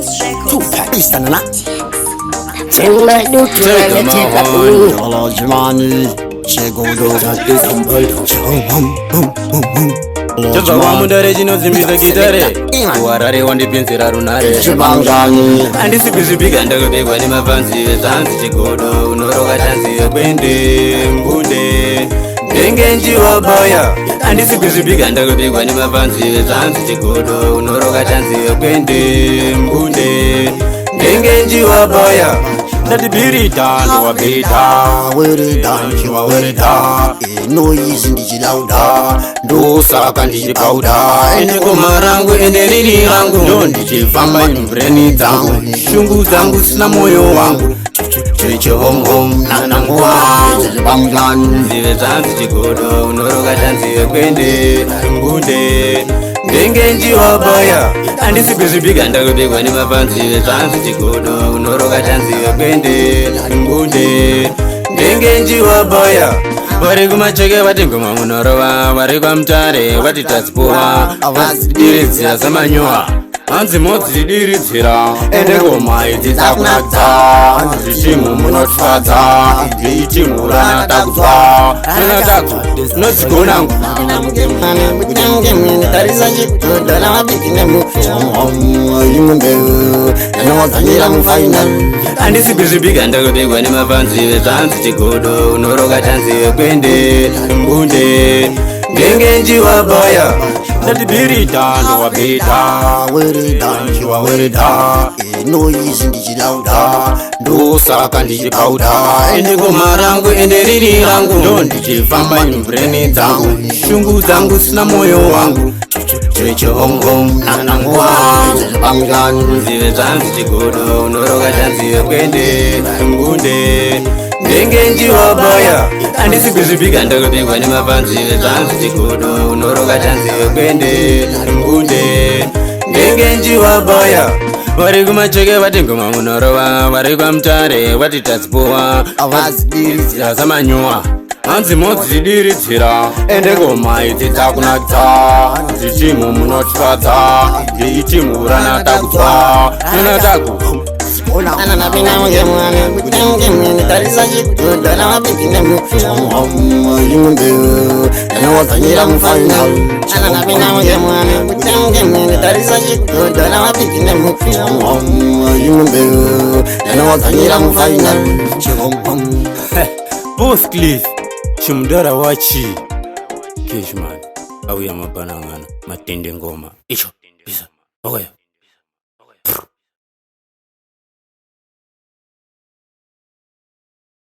Tupac istanana Tengah duduk Tegamahan Alajmani Chegodo Isambal Chava wamundare chinozimisa gitare kuwarare wandipinzira runare Chibangani andisipizipika ndakabekwa nemafanzi vezanzi chigodo unoroka tanzi yekwende mbunde ndenge njiwabaya andisipizipika ndakabekwa nemafanzi vezanzi chigodo unoroka tanzi yekwende mbunde ndenge njiwabaya ndatibirita ndowabita Werida Nchiwa werida Noizi ndichilauda Ndosaka ndichipauda Endegoma rangu ende riri rangu ndo ndichifamba nyumbreni dzangu shungu dzangu sina moyo wangu chicho hom hom nananguwa Chibangani zive dzanzi chigodo unoroka tanzi yekwende mbunde ndenge njiwabaya andisipizipika ndakabekwa nemafanzi vezvanzi chigodo unoroka tanzi yekwende mbunde ndenge njiwabaya vari kumacheke vati ngoma munorova vari kwamutare vati tadzipuwa avazidiridzira samanyowa hanzi modzidiridzira ende ngoma idzi dzakunadza hanzi zvichimu munotwadza idzi itimu ranatakudzwa ranataku nodzigona Tarisa chikudo na wabiki nemu Yimundeu Nanyawadzanyira mufainal andisipizipika ndakabekwa nemafanzi vezvanzi chigodo unoroka tanzi yekwende mbunde ndenge njiwabaya ndatibirita ndowabita Werida Nchiwa werida Noizi ndichilauda Ndosaka ndichipauda endegoma rangu ende riri rangu ndo ndichifamba nyumbreni dzangu shungu dzangu sina moyo wangu chicho hom hom nananguwa Chibangani zive dzanzi chigodo unoroka tanzi yekwende mbunde ndenge njiwabaya andisipizipika ndakabekwa nemafanzi vezvanzi chigodo unoroka tanzi yekwende mbunde ndenge njiwabaya vari kumacheke vati ngoma munorova vari kwamutare vati tadzipuwa avazidiridzira samanyowa hanzi modzidiridzira ende ngoma idzi dzakunadza zvichimu munotwadza idzi itimu ranatakudzwa ranataku Anana pina mge mwane Kutange mwene Tarisa chikudo na wabiki nemu Yimundeu Nanyawadzanyira mufainal Anana pina mge mwane Kutange mwene Tarisa chikudo na wabiki nemu Yimundeu Nanyawadzanyira mufainal Bothcliff chimudara wachi Cashman auya mabanangana matende ngoma icho bisa oya